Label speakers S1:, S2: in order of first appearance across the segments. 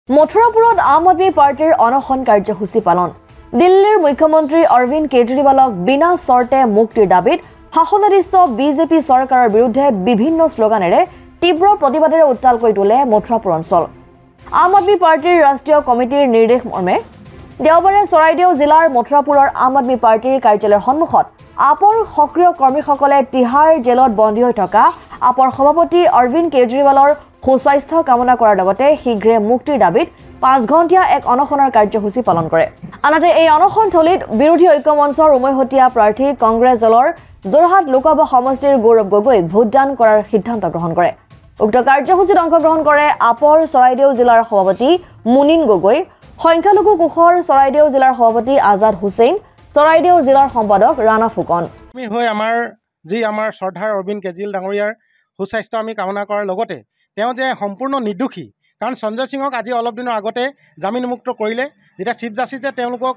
S1: মথুৰাপুৰত আম আদমি পাৰ্টিৰ অনশন কাৰ্যসূচী পালন দিল্লীৰ মুখ্যমন্ত্ৰী অৰবিন্দ কেজৰিৱালক বিনা চৰ্তে মুক্তিৰ দাবীত শাসনাধীষ্ঠ বিজেপি চৰকাৰৰ বিৰুদ্ধে বিভিন্ন শ্লোগানেৰে তীব্ৰ প্ৰতিবাদেৰে উত্তাল কৰি তোলে মথুৰাপুৰ অঞ্চল আম আদমি পাৰ্টিৰ ৰাষ্ট্ৰীয় কমিটিৰ নিৰ্দেশ মৰ্মে দেওবাৰে চৰাইদেউ জিলাৰ মথুৰাপুৰৰ আম আদমি পাৰ্টিৰ কাৰ্যালয়ৰ সন্মুখত আপৰ সক্ৰিয় কৰ্মীসকলে তিহাৰ জেলত বন্দী হৈ থকা আপৰ সভাপতি অৰবিন্দ কেজৰিৱালৰ সুস্বাস্থ্য কামনা কৰাৰ লগতে শীঘ্ৰে মুক্তিৰ দাবীত 5 ঘণ্টীয়া এক অনশনৰ কাৰ্যসূচী পালন কৰে আনহাতে এই অনশনথলীত বিৰোধী ঐক্য মঞ্চৰ উমৈহতীয়া প্ৰাৰ্থী কংগ্ৰেছ দলৰ যোৰহাট লোকসভা সমষ্টিৰ গৌৰৱ গগৈক ভোটদান কৰাৰ সিদ্ধান্ত গ্ৰহণ কৰে উক্ত কাৰ্যসূচীত অংশগ্ৰহণ কৰে আপৰ চৰাইদেউ জিলাৰ সভাপতি মুনিন গগৈ সংখ্যালঘু কোষৰ চৰাইদেউ জিলাৰ সভাপতি আজাদ হুছেইন চৰাইদেউ জিলাৰ সম্পাদক ৰাণা ফুকন
S2: আমি হৈ আমাৰ শ্ৰদ্ধাৰ অৰবিন্দ কেজৰিৱাল ডাঙৰীয়াৰ সুস্বাস্থ্য আমি কামনা কৰাৰ লগতে তেওঁ যে সম্পূৰ্ণ নিৰ্দোষী কাৰণ সঞ্জয় সিঙক আজি অলপ দিনৰ আগতে জামিনমুক্ত কৰিলে যেতিয়া চিফ জাষ্টিছে তেওঁলোকক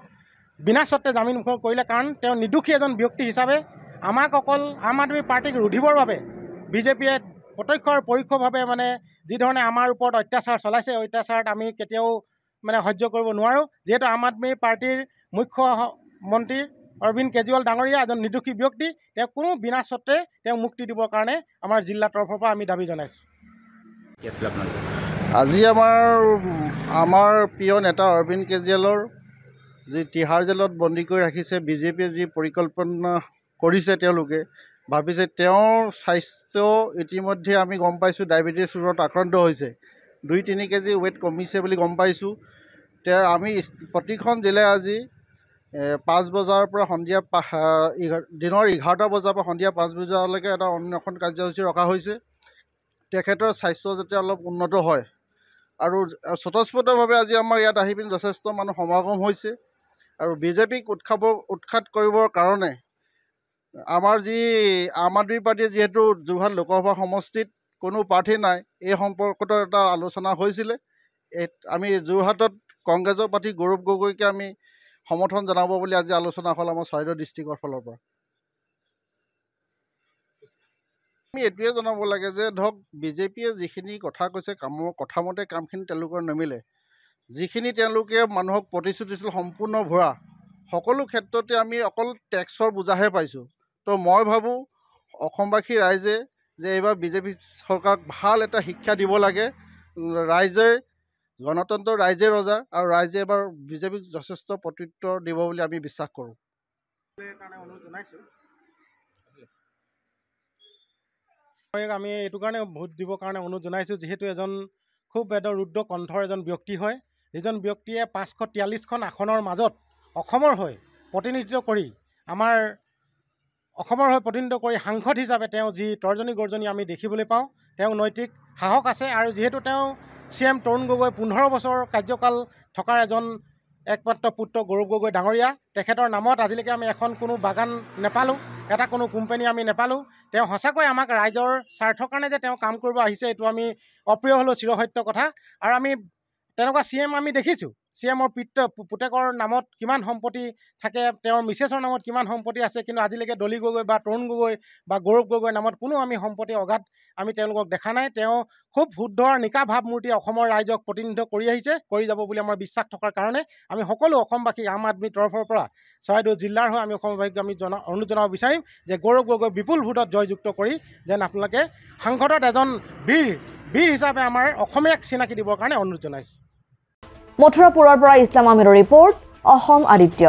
S2: বিনা চৰ্তে জামিনমুক্ত কৰিলে কাৰণ তেওঁ নিৰ্দোষী এজন ব্যক্তি হিচাপে আমাক অকল আম আদমি পাৰ্টিক ৰুধিবৰ বাবে বিজেপিয়ে প্ৰত্যক্ষ আৰু পৰোক্ষভাৱে মানে যি ধৰণে আমাৰ ওপৰত অত্যাচাৰ চলাইছে অত্যাচাৰত আমি কেতিয়াও মানে সহ্য কৰিব নোৱাৰোঁ যিহেতু আম আদমি পাৰ্টিৰ মুখ্য মন্ত্ৰী অৰবিন্দ কেজৰিৱাল ডাঙৰীয়া এজন নিৰ্দোষী ব্যক্তি তেওঁ কোনো বিনা চৰ্তে তেওঁ মুক্তি দিবৰ কাৰণে আমাৰ জিলাৰ তৰফৰ পৰা আমি দাবী জনাইছোঁ
S3: আজি আমাৰ প্ৰিয় নেতা অৰবিন্দ কেজৰিৱালৰ যি তিহাৰ জেলত বন্দী কৰি ৰাখিছে বিজেপিয়ে যি পৰিকল্পনা কৰিছে তেওঁলোকে ভাবিছে তেওঁৰ স্বাস্থ্য ইতিমধ্যে আমি গম পাইছোঁ ডায়েবেটিছ ৰোগত আক্ৰান্ত হৈছে 2-3 কেজি ৱেইট কমিছে বুলি গম পাইছোঁ আমি প্ৰতিখন জিলাই আজি 5 বজাৰ পৰা সন্ধিয়া দিনৰ 11টা বজাৰ পৰা সন্ধিয়া 5 বজালৈকে এটা অনশন কাৰ্যসূচী ৰখা হৈছে তেখেতৰ স্বাস্থ্য যাতে অলপ উন্নত হয় আৰু স্বতঃস্ফূৰ্তভাৱে আজি আমাৰ ইয়াত আহি পিনি যথেষ্ট মানুহ সমাগম হৈছে আৰু বিজেপিক উৎখাত কৰিবৰ কাৰণে আমাৰ যি আম আদমি পাৰ্টিয়ে যিহেতু যোৰহাট লোকসভা সমষ্টিত কোনো প্ৰাৰ্থী নাই এই সম্পৰ্কত এটা আলোচনা হৈছিলে আমি যোৰহাটত কংগ্ৰেছৰ প্ৰাৰ্থী গৌৰৱ গগৈকে আমি সমৰ্থন জনাব বুলি আজি আলোচনা হ'ল আমাৰ চৰাইদেউ ডিষ্ট্ৰিক্টৰ ফালৰ পৰা আমি এইটোৱে জনাব লাগে যে ধৰক বিজেপিয়ে যিখিনি কথা কৈছে কামৰ কথামতে কামখিনি তেওঁলোকৰ নিমিলে যিখিনি তেওঁলোকে মানুহক প্ৰতিশ্ৰুতি দিছিল সম্পূৰ্ণ ভুৱা সকলো ক্ষেত্ৰতে আমি অকল টেক্সৰ বুজাহে পাইছোঁ তো মই ভাবোঁ অসমবাসী ৰাইজে যে এইবাৰ বিজেপি চৰকাৰক ভাল এটা শিক্ষা দিব লাগে ৰাইজে গণতন্ত্ৰ ৰাইজে ৰজা আৰু ৰাইজে এবাৰ বিজেপিক যথেষ্ট প্ৰত্যুত্তৰ দিব বুলি আমি বিশ্বাস কৰোঁ
S2: আমি এইটো কাৰণে ভোট দিবৰ কাৰণে অনুৰোধ জনাইছোঁ যিহেতু এজন খুব ৰুদ্ৰ কণ্ঠৰ এজন ব্যক্তি হয় যিজন ব্যক্তিয়ে 543খন আসনৰ মাজত অসমৰ হৈ প্ৰতিনিধিত্ব কৰি সাংসদ হিচাপে তেওঁ যি তৰ্জনী গৰ্জনী আমি দেখিবলৈ পাওঁ তেওঁ নৈতিক সাহস আছে আৰু যিহেতু তেওঁ CM তৰুণ গগৈ 15 বছৰ কাৰ্যকাল থকাৰ এজন একমাত্ৰ পুত্ৰ গৌৰৱ গগৈ ডাঙৰীয়া তেখেতৰ নামত আজিলৈকে আমি এখন কোনো বাগান নেপালোঁ এটা কোনো কোম্পানী আমি নেপালোঁ তেওঁ সঁচাকৈ আমাক ৰাইজৰ স্বাৰ্থৰ কাৰণে যে তেওঁ কাম কৰিব আহিছে এইটো আমি অপ্ৰিয় হ'লেও চিৰসত্য কথা আৰু আমি তেনেকুৱা CM আমি দেখিছোঁ CMৰ পুতেকৰ নামত কিমান সম্পত্তি থাকে তেওঁৰ মিছেছৰ নামত কিমান সম্পত্তি আছে কিন্তু আজিলৈকে ডলি গগৈ বা তৰুণ গগৈ বা গৌৰৱ গগৈৰ নামত কোনো আমি সম্পত্তি অগাধ আমি তেওঁলোকক দেখা নাই তেওঁ খুব শুদ্ধ আৰু নিকা ভাৱমূৰ্তি অসমৰ ৰাইজক প্ৰতিনিধিত্ব কৰি আহিছে কৰি যাব বুলি আমাৰ বিশ্বাস থকাৰ কাৰণে আমি সকলো অসমবাসী আম আদমিৰ তৰফৰ পৰা চৰাইদেউ জিলাৰ হৈ আমি অসমবাসীক আমি অনুৰোধ জনাব বিচাৰিম যে গৌৰৱ গগৈ বিপুল ভোটত জয়যুক্ত কৰি যেন আপোনালোকে সাংসদত এজন বীৰ হিচাপে আমাৰ অসমীয়াক চিনাকি দিবৰ কাৰণে অনুৰোধ জনাইছোঁ
S1: মথুৰাপুৰৰ পৰা ইছলাম আহমেদৰ ৰিপৰ্ট অসম আদিত্য।